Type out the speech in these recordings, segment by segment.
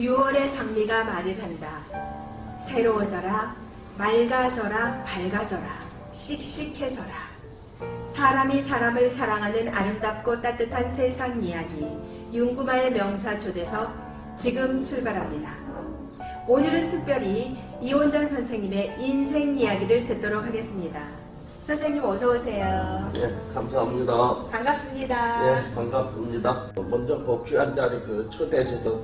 6월의 장미가 말을 한다. 새로워져라, 맑아져라, 밝아져라, 씩씩해져라. 사람이 사람을 사랑하는 아름답고 따뜻한 세상 이야기 윤구마의 명사 초대석 지금 출발합니다. 오늘은 특별히 이원장 선생님의 인생 이야기를 듣도록 하겠습니다. 선생님 어서 오세요. 예, 감사합니다. 반갑습니다. 예, 반갑습니다. 먼저 그 귀한 자리 초대해주셔서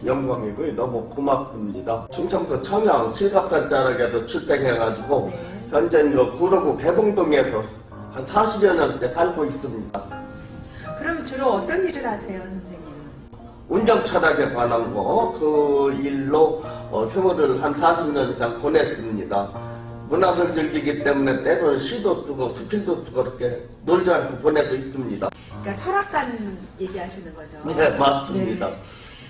영광이고요. 너무 고맙습니다. 충청도 청양 실갑단자락에도 출생해가지고 네. 현재 구로구 개봉동에서 한 40여 년째 살고 있습니다. 그럼 주로 어떤 일을 하세요, 선생님? 운정 철학에 관한 그 일로 세월을 한 40년 이상 보냈습니다. 문학을 즐기기 때문에 때로는 시도 쓰고 수필도 쓰고 그렇게 놀지 않고 보내고 있습니다. 그러니까 철학관 얘기하시는 거죠? 네, 맞습니다. 네.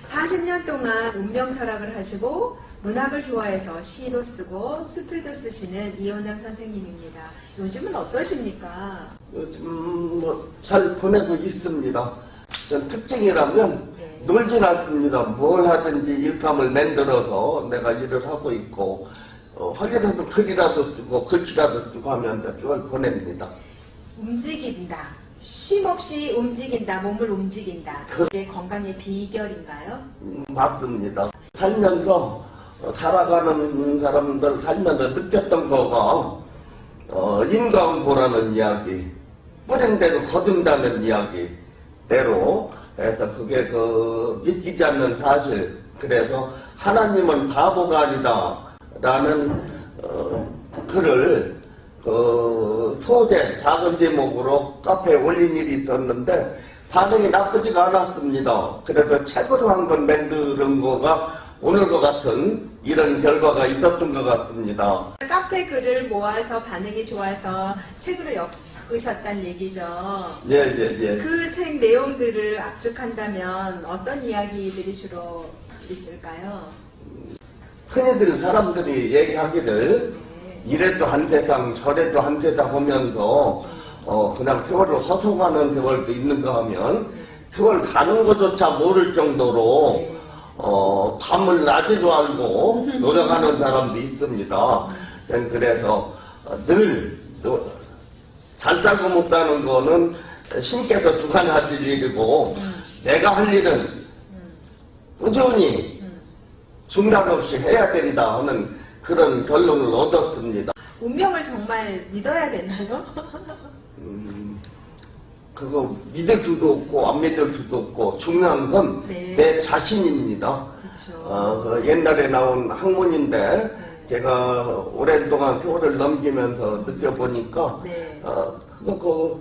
40년 동안 운명 철학을 하시고 문학을 좋아해서 시도 쓰고 수필도 쓰시는 이원장 선생님입니다. 요즘은 어떠십니까? 요즘 잘 보내고 있습니다. 전 특징이라면 네. 놀진 않습니다. 뭘 하든지 일감을 만들어서 내가 일을 하고 있고 확인해서 글이라도 쓰고 글씨라도 쓰고 하면 그걸 보냅니다. 움직인다. 쉼없이 움직인다. 몸을 움직인다. 그게 건강의 비결인가요? 맞습니다. 살면서 살아가는 사람들 살면서 느꼈던 거가 인과응보라는 이야기, 뿌린 대로 거둔다는 이야기대로 해서 그게 믿기지 않는 사실. 그래서 하나님은 바보가 아니다 라는 글을 소재 작은 제목으로 카페에 올린 일이 있었는데 반응이 나쁘지가 않았습니다. 그래서 책으로 한 건 만드는 거가 오늘과 같은 이런 결과가 있었던 것 같습니다. 카페 글을 모아서 반응이 좋아서 책으로 엮으셨다는 얘기죠. 예. 그 책 내용들을 압축한다면 어떤 이야기들이 주로 있을까요? 흔히들 사람들이 얘기하기를 이래도 한 세상 저래도 한 세상 하면서 그냥 세월을 허송하는 세월도 있는가 하면 세월 가는 것조차 모를 정도로 밤을 낮에도 알고 노력하는 사람도 있습니다. 그래서 늘 잘 살고 못 사는 거는 신께서 주관하실 일이고 내가 할 일은 꾸준히 중단 없이 해야 된다 하는 그런 결론을 얻었습니다. 운명을 정말 믿어야 되나요? 그거 믿을 수도 없고 안 믿을 수도 없고 중요한 건 내 자신입니다. 그렇죠. 옛날에 나온 학문인데 제가 오랜동안 세월을 넘기면서 느껴보니까 그거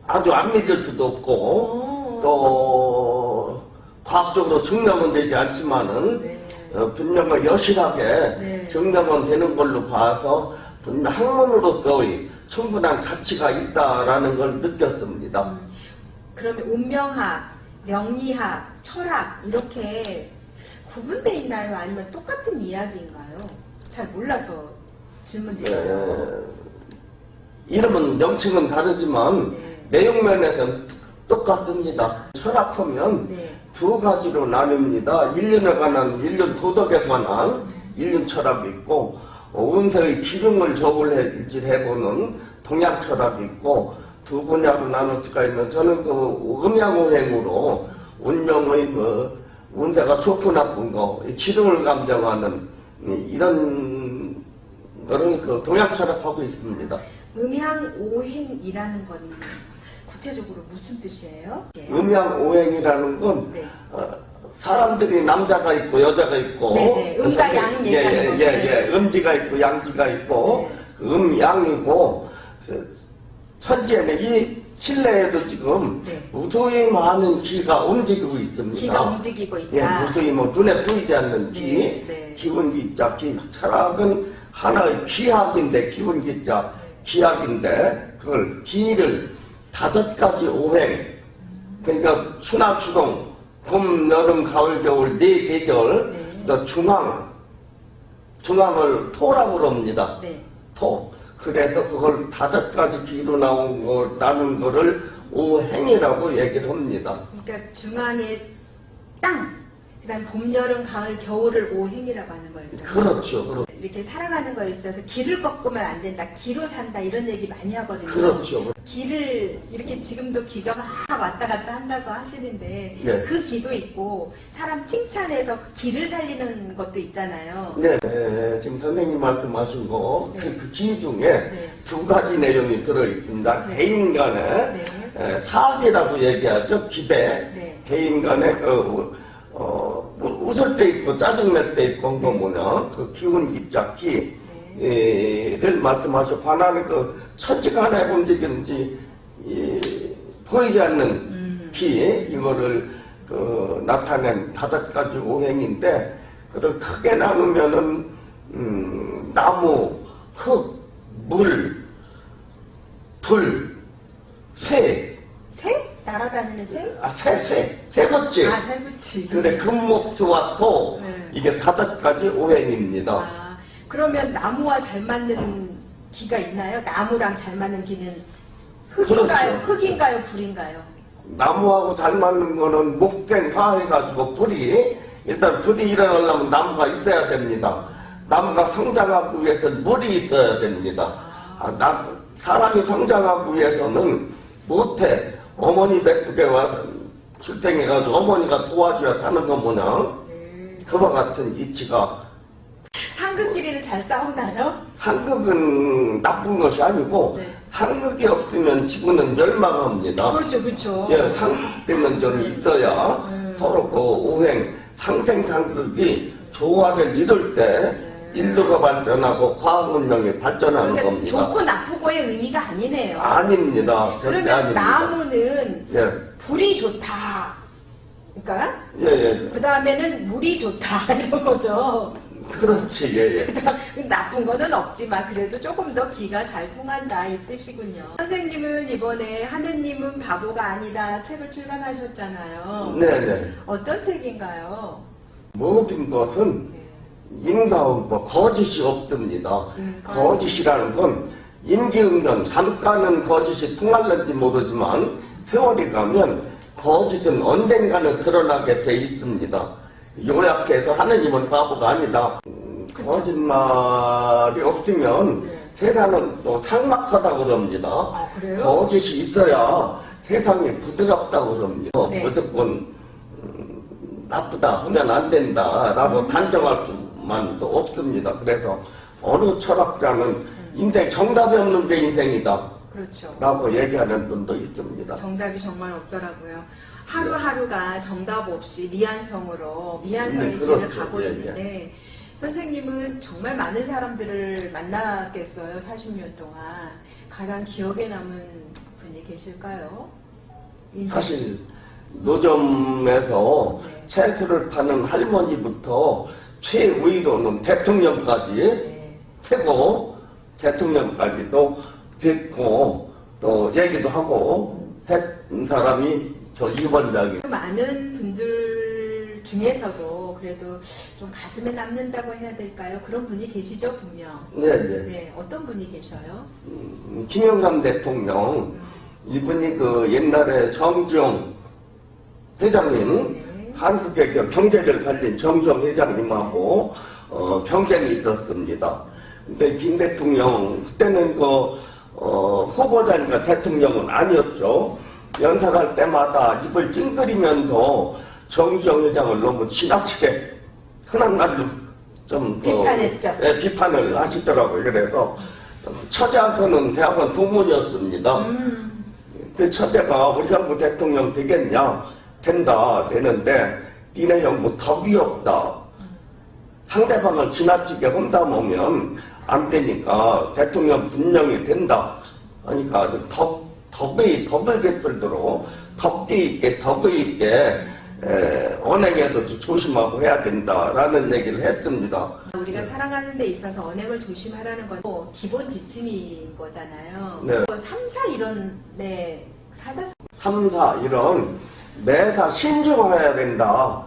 아주 안 믿을 수도 없고 또 과학적으로 증명은 되지 않지만은 분명히 여실하게 증명은 되는 걸로 봐서 분명 학문으로서의 충분한 가치가 있다라는 걸 느꼈습니다. 그러면 운명학, 명리학, 철학 이렇게 구분되어 있나요? 아니면 똑같은 이야기인가요? 잘 몰라서 질문드려요. 이름은 명칭은 다르지만 내용면에서는 똑같습니다. 철학하면 두 가지로 나뉩니다. 인륜에 관한, 인륜 도덕에 관한 인륜 철학이 있고 운세의 기름을 저울질해보는 동양 철학이 있고 두 분야로 나눌 수가 있는 저는 음양오행으로 운명의 운세가 좋고 나쁜 거, 기름을 감정하는 이런 거를 동양 철학하고 있습니다. 음양오행이라는 건 구체적으로 무슨 뜻이에요? 음양오행이라는 건 사람들이 남자가 있고 여자가 있고 음과 양 얘기하는 거죠. 음지가 있고 양지가 있고 음양이고 천지에는 이 실내에도 지금 무수히 많은 기가 움직이고 있습니다. 기가 움직이고 있다. 무수히 눈에 보이지 않는 기, 기운기자, 철학은 하나의 기학인데 기운기자, 기학인데 그걸 기를 5가지 오행, 그러니까 추나 추동, 봄, 여름, 가을, 겨울 네 계절, 중앙을 토라고 그럽니다. 토. 그래서 그걸 5가지 기로 나눈 거를 오행이라고 얘기를 합니다. 그러니까 중앙에 땅, 그다음 봄, 여름, 가을, 겨울을 오행이라고 하는 거예요. 그렇죠. 이렇게 살아가는 거에 있어서 길을 꺾으면 안 된다, 기로 산다 이런 얘기 많이 하거든요. 그렇죠. 기를 이렇게 지금도 기가 막 왔다 갔다 한다고 하시는데 네. 그 기도 있고 사람 칭찬해서 그 기를 살리는 것도 있잖아요. 네, 지금 선생님 말씀하신 거, 네. 그 기 중에 네. 두 가지 내용이 들어있습니다. 네. 개인 간에 사기라고 얘기하죠. 기대. 네. 개인 간에 웃을 때 있고 짜증낼 때 있고 한 거 뭐냐. 그 기운 기자 기를 말씀하시고 관하는 그 천지간에 움직이는지 보이지 않는 기 이거를 나타낸 5가지 오행인데 그걸 크게 나누면은 나무, 흙, 물, 불, 새. 새? 날아다니는 새? 새것지. 아, 새그치. 근데 금목수와 토 네. 이게 5가지 오행입니다. 아, 그러면 나무와 잘 맞는 기가 있나요? 나무랑 잘 맞는 기는 흙인가요? 그렇죠. 흙인가요? 불인가요? 나무하고 잘 맞는 거는 목생화 해가지고 일단 불이 일어나려면 나무가 있어야 됩니다. 나무가 성장하기 위해서는 물이 있어야 됩니다. 사람이 성장하기 위해서는 못해. 어머니 뱃속에 와서 출생해가지고 어머니가 도와줘야 사는 거 뭐냐. 그와 같은 이치가. 상극끼리는 잘 싸우나요? 상극은 나쁜 것이 아니고 네. 상극이 없으면 지구는 멸망합니다. 그렇죠, 그렇죠. 예, 상극되는 점이 있어야 서로 그 오행, 상생상극이 조화를 이룰 때 인류가 발전하고 과학문명이 발전하는 그러니까 겁니다. 좋고 나쁘고의 의미가 아니네요. 아닙니다. 절대 그러면 아닙니다. 나무는 예, 불이 좋다. 그러니까 예, 예. 그 다음에는 물이 좋다 이런 거죠. 그렇지, 예, 예. 나쁜 거는 없지만 그래도 조금 더 기가 잘 통한다 이 뜻이군요. 선생님은 이번에 하느님은 바보가 아니다 책을 출간하셨잖아요. 네네. 어떤 책인가요? 모든 것은 인과응보, 거짓이 없습니다. 거짓이라는 건 임기응변, 잠깐은 거짓이 통할는지 모르지만 세월이 가면 거짓은 언젠가는 드러나게 돼 있습니다. 요약해서 하느님은 바보가 아니다. 거짓말이 없으면 세상은 또 삭막하다고 그럽니다. 아, 그래요? 거짓이 있어야 세상이 부드럽다고 그럽니다. 네. 무조건 나쁘다 하면 안 된다라고 단정할 수만도 없습니다. 그래서 어느 철학자는 인생 정답이 없는 게 인생이다 그렇죠. 라고 얘기하는 분도 있습니다. 정답이 정말 없더라고요. 하루하루가 정답 없이 미안성의 길을 그렇죠. 가고 예, 있는데 선생님은 정말 많은 사람들을 만났겠어요. 40년 동안. 가장 기억에 남은 분이 계실까요? 사실 노점에서 네. 채소를 파는 할머니부터 최위로는 대통령까지 네. 최고 대통령까지도 뵙고 또 얘기도 하고 했던 사람이 저 이원장이. 많은 분들 중에서도 그래도 좀 가슴에 남는다고 해야 될까요? 그런 분이 계시죠, 분명. 네네. 네, 어떤 분이 계셔요? 김영삼 대통령 이분이 그 옛날에 정지용 회장님 네. 한국의 그 경제를 살린 정지용 회장님하고 경쟁이 있었습니다. 근데 김 대통령 그때는 후보자니까 대통령은 아니었죠. 연설할 때마다 입을 찡그리면서 정지용 회장을 너무 지나치게 흔한 말로 좀 비판했죠. 비판을 하시더라고요. 그래서 처제하고는 대학원 동문이었습니다. 그 처제가 우리 정부 대통령 되겠냐? 된다, 되는데 니네 형부 덕이 없다. 상대방을 지나치게 험담하면 안 되니까 대통령 분명히 된다. 그러니까 덕을 베풀도록 덕기 있게 덕의 있게 언행에도 조심하고 해야 된다라는 얘기를 했습니다. 우리가 살아가는 데 있어서 언행을 조심하라는 건 기본 지침인 거잖아요. 네. 3, 4 이론의 사자 3, 4 이런 매사 신중해야 된다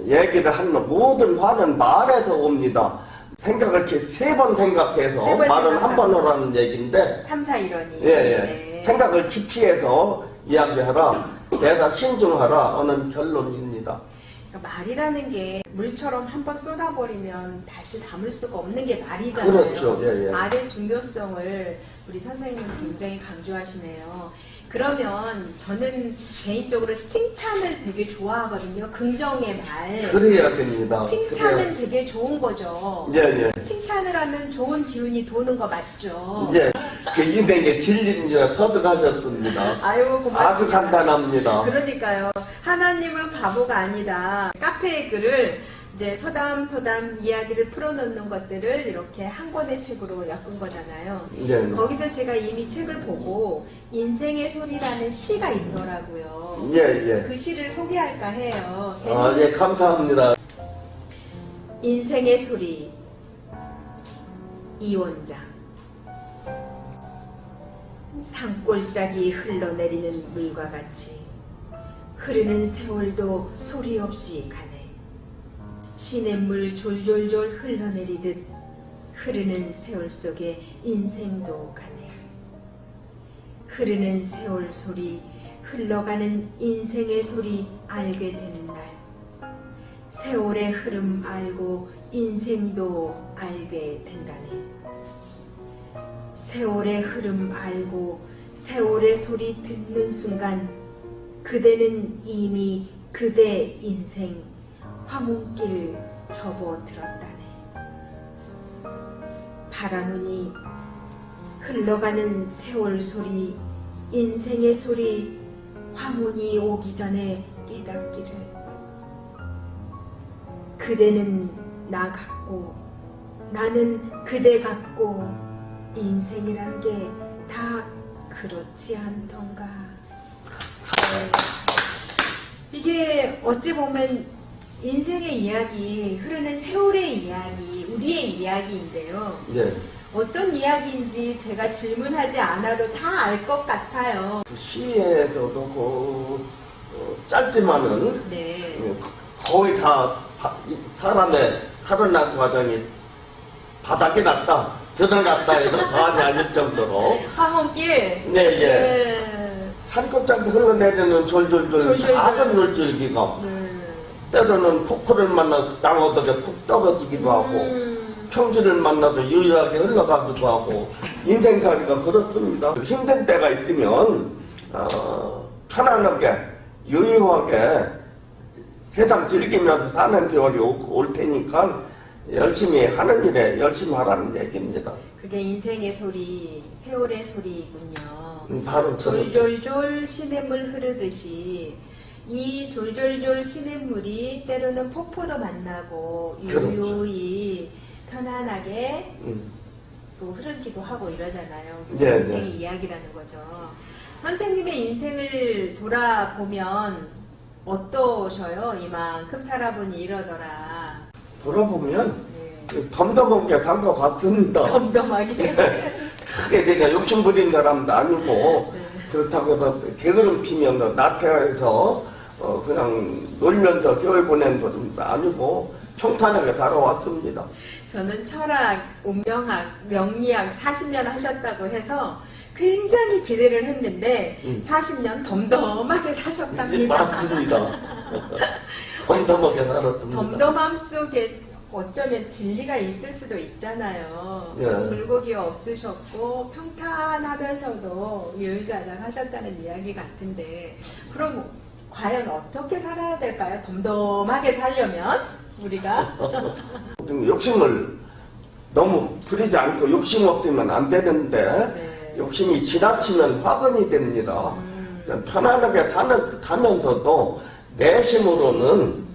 얘기를 하는 모든 화는 말에서 옵니다. 생각을 이렇게 3번 생각해서 세번 말을 한 번 하라는 얘기인데 3, 4 이론이 예. 네. 생각을 깊이 해서 이야기하라 매사 신중하라 하는 결론입니다. 그러니까 말이라는 게 물처럼 한번 쏟아버리면 다시 담을 수가 없는 게 말이잖아요. 그렇죠. 예, 예. 말의 중요성을 우리 선생님은 굉장히 강조하시네요. 그러면 저는 개인적으로 칭찬을 되게 좋아하거든요. 긍정의 말. 그래야 됩니다. 칭찬은 되게 좋은 거죠. 예, 예. 칭찬을 하면 좋은 기운이 도는 거 맞죠? 예. 그 인생의 진리를 터득하셨습니다. 아유, 고맙습니다. 아주 간단합니다. 그러니까요. 하나님은 바보가 아니다. 카페의 글을 이제 소담소담 이야기를 풀어놓는 것들을 이렇게 한 권의 책으로 엮은 거잖아요. 예. 거기서 제가 이미 책을 보고 인생의 소리라는 시가 있더라고요. 예, 예. 그 시를 소개할까 해요. 아, 예, 감사합니다. 인생의 소리 이원장. 산골짜기 흘러내리는 물과 같이 흐르는 세월도 소리 없이 가네. 시냇물 졸졸졸 흘러내리듯 흐르는 세월 속에 인생도 가네. 흐르는 세월 소리, 흘러가는 인생의 소리 알게 되는 날, 세월의 흐름 알고 인생도 알게 된다네. 세월의 흐름 알고 세월의 소리 듣는 순간 그대는 이미 그대 인생 화문길 접어들었다네. 바라노니 흘러가는 세월 소리, 인생의 소리, 화문이 오기 전에 깨닫기를. 그대는 나 같고 나는 그대 같고 인생이란 게 다 그렇지 않던가. 이게 어찌 보면 인생의 이야기, 흐르는 세월의 이야기, 우리의 이야기인데요. 예. 어떤 이야기인지 제가 질문하지 않아도 다 알 것 같아요. 그 시에서도 짧지만은 네. 거의 다 사람의 살아난 과정이 바닥에 났다, 드러났다 해도 과언이 아닐 정도로. 화문길. 네, 예. 네. 산골짜기 흘러내리는 졸졸졸 작은 물줄기가 때로는 폭포를 만나서 땅어덕에 푹 떨어지기도 하고 평지를 만나도 유유하게 흘러가기도 하고 인생살이가 그렇습니다. 힘든 때가 있으면 편안하게 유유하게 세상 즐기면서 사는 세월이 올 테니까 열심히 하는 일에 열심히 하라는 얘기입니다. 그게 인생의 소리, 세월의 소리군요. 바로 졸졸졸 시냇물 흐르듯이 이 졸졸졸 시냇물이 때로는 폭포도 만나고 유유히 편안하게 또 흐르기도 하고 이러잖아요. 네, 인생의 네. 이야기라는 거죠. 선생님의 인생을 돌아보면 어떠셔요? 이만큼 살아보니 이러더라. 돌아보면 네. 덤덤하게 산 것 같습니다. 덤덤하게. 크게 제가 욕심 부린 사람도 아니고 네. 그렇다고 해서 게으름 피면 나태해서 그냥 놀면서 세월 보낸 사람도 아니고 평탄하게 살아왔습니다. 저는 철학, 운명학, 명리학 40년 하셨다고 해서 굉장히 기대를 했는데 40년 덤덤하게 사셨답니다. 맞습니다. 덤덤하게 살았습니다. 덤덤함 속에 어쩌면 진리가 있을 수도 있잖아요. 예. 굴곡이 없으셨고 평탄하면서도 유유자적 하셨다는 이야기 같은데 그럼 과연 어떻게 살아야 될까요? 덤덤하게 살려면 우리가 욕심을 너무 부리지 않고 욕심 없으면 안 되는데 네. 욕심이 지나치면 화근이 됩니다. 편안하게 사면서도 내심으로는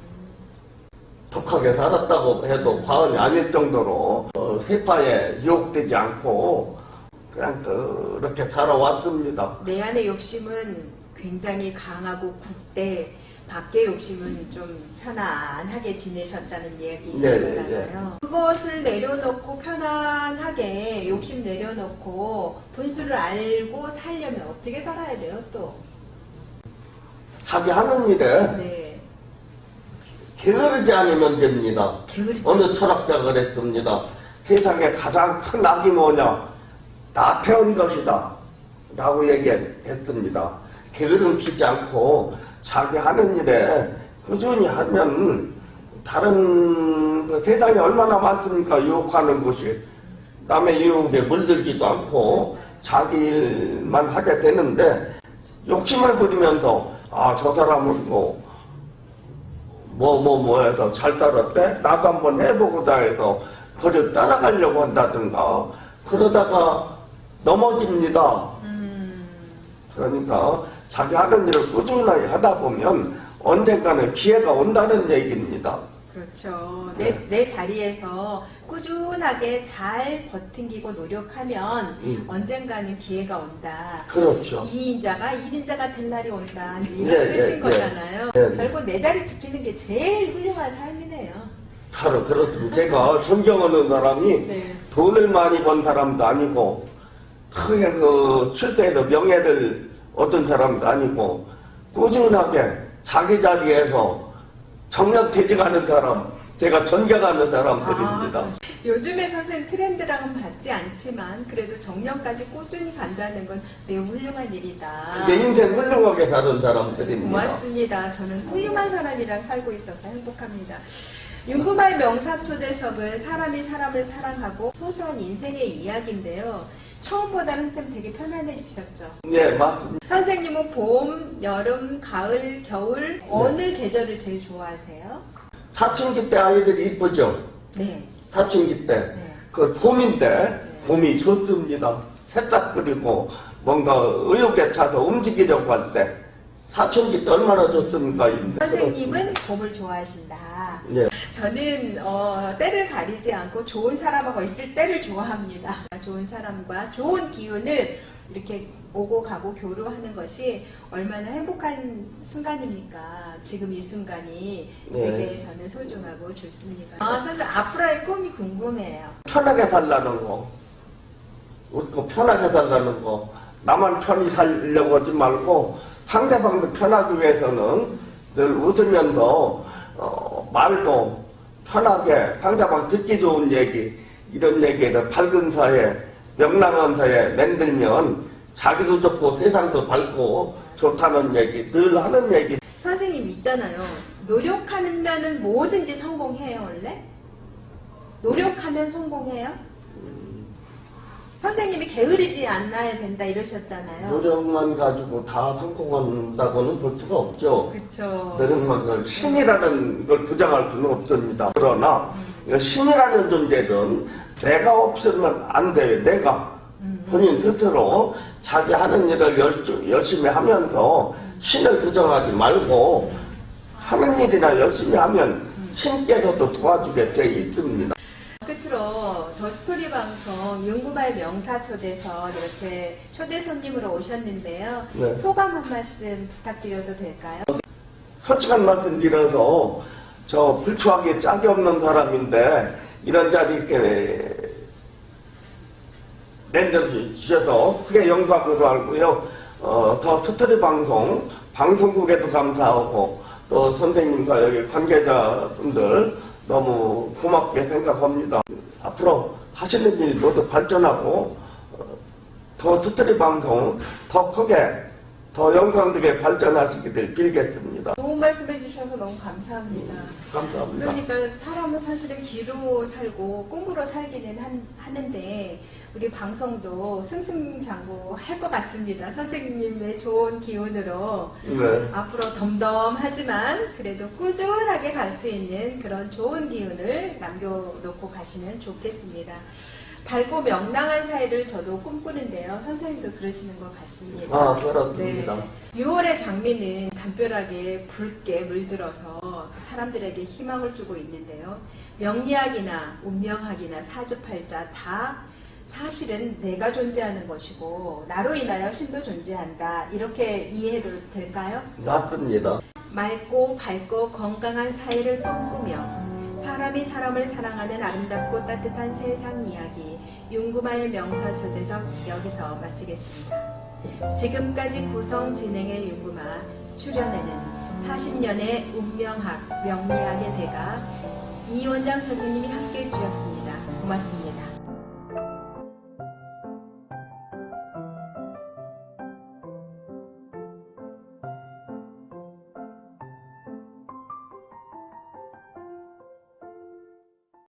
독하게 살았다고 해도 과언이 아닐 정도로 세파에 유혹되지 않고 그냥 그렇게 살아왔습니다. 내 안의 욕심은 굉장히 강하고 굳대 밖의 욕심은 좀 편안하게 지내셨다는 이야기이신 네, 거잖아요. 그것을 내려놓고 편안하게 욕심 내려놓고 분수를 알고 살려면 어떻게 살아야 돼요 또? 자기 하는 일에 네. 게으르지 않으면 됩니다. 게으르지 어느 철학자가 그랬습니다. 세상에 가장 큰 악이 뭐냐? 나태한 것이다. 라고 얘기했습니다. 게으름 피지 않고 자기 하는 일에 꾸준히 하면 다른 그 세상에 얼마나 많습니까? 유혹하는 것이. 남의 유혹에 물들지도 않고 자기 일만 하게 되는데 욕심을 부리면서 저 사람은 뭐 해서 잘 따랐대? 나도 한번 해보고자 해서 그를 따라가려고 한다든가 그러다가 넘어집니다. 그러니까 자기 하는 일을 꾸준하게 하다 보면 언젠가는 기회가 온다는 얘기입니다. 그렇죠. 내 자리에서 꾸준하게 잘 버팅기고 노력하면 언젠가는 기회가 온다. 그렇죠. 2인자가 1인자가 될 날이 온다. 이제 이런 뜻인 거잖아요. 결국 내 자리 지키는 게 제일 훌륭한 삶이네요. 바로 그렇습니다. 제가 존경하는 사람이 돈을 많이 번 사람도 아니고 크게 출세해서 명예를 얻은 사람도 아니고 꾸준하게 자기 자리에서 정년퇴직하는 사람, 제가 존경하는 사람들입니다. 요즘에 선생님 트렌드랑은 맞지 않지만 그래도 정년까지 꾸준히 간다는 건 매우 훌륭한 일이다. 그게 인생 훌륭하게 사는 사람들입니다. 고맙습니다. 저는 훌륭한 사람이랑 살고 있어서 행복합니다. 윤구말 명사초대석은 사람이 사람을 사랑하고 소소한 인생의 이야기인데요. 처음보다는 선생님 되게 편안해지셨죠? 네, 맞습니다. 선생님은 봄, 여름, 가을, 겨울 어느 계절을 제일 좋아하세요? 사춘기 때 아이들이 이쁘죠? 네. 사춘기 때. 그 봄인데 봄이 좋습니다. 새싹 뿌리고 뭔가 의욕에 차서 움직이려고 할 때 사춘기 때 얼마나 좋습니까? 선생님은 봄을 좋아하신다. 네. 저는 때를 가리지 않고 좋은 사람하고 있을 때를 좋아합니다. 좋은 사람과 좋은 기운을 이렇게 오고 가고 교류하는 것이 얼마나 행복한 순간입니까? 지금 이 순간이 되게 저는 소중하고 좋습니다. 선생님 앞으로의 꿈이 궁금해요. 편하게 살라는 거, 웃고 편하게 살라는 거, 나만 편히 살려고 하지 말고 상대방도 편하기 위해서는 늘 웃으면서 말도 편하게 상대방 듣기 좋은 얘기, 이런 얘기에서 밝은 사회, 명랑한 사회 만들면 자기도 좋고 세상도 밝고 좋다는 얘기 늘 하는 얘기. 선생님 있잖아요. 노력하면은 뭐든지 성공해요, 원래? 노력하면 성공해요? 선생님이 게으르지 않아야 된다 이러셨잖아요. 노력만 가지고 다 성공한다고는 볼 수가 없죠. 그렇죠. 노력만 신이라는 걸 부정할 수는 없습니다. 그러나 신이라는 존재는 내가 없으면 안 돼요. 내가 본인 스스로 자기 하는 일을 열심히 하면서 신을 부정하지 말고 하는 일이나 열심히 하면 신께서도 도와주게 돼 있습니다. 끝으로 더 스토리 방송 윤구말 명사초대석 이렇게 초대 손님으로 오셨는데요. 네. 소감 한 말씀 부탁드려도 될까요? 솔직한 말씀 드려서 저 불초하게 짝이 없는 사람인데 이런 자리 이렇게 내주셔서 크게 영광으로 알고요. 더 스토리 방송 방송국에도 감사하고 또 선생님과 여기 관계자분들 너무 고맙게 생각합니다. 앞으로 하시는 일 모두 발전하고 더 스토리 방송 더 크게 더 영광되게 발전하시기를 빌겠습니다. 좋은 말씀 해주셔서 너무 감사합니다. 감사합니다. 그러니까 사람은 사실은 기로 살고 꿈으로 살기는 하는데 우리 방송도 승승장구할 것 같습니다. 선생님의 좋은 기운으로 앞으로 덤덤하지만 그래도 꾸준하게 갈 수 있는 그런 좋은 기운을 남겨놓고 가시면 좋겠습니다. 밝고 명랑한 사회를 저도 꿈꾸는데요. 선생님도 그러시는 것 같습니다. 그렇습니다. 6월의 장미는 담벼락에 붉게 물들어서 사람들에게 희망을 주고 있는데요. 명리학이나 운명학이나 사주팔자 다 사실은 내가 존재하는 것이고 나로 인하여 신도 존재한다. 이렇게 이해해도 될까요? 맞습니다. 맑고 밝고 건강한 사회를 꿈꾸며 사람이 사람을 사랑하는 아름답고 따뜻한 세상 이야기 윤구말 명사초대석 여기서 마치겠습니다. 지금까지 구성 진행의 윤구마, 출연에는 40년의 운명학, 명리학의 대가 이원장 선생님이 함께해 주셨습니다. 고맙습니다.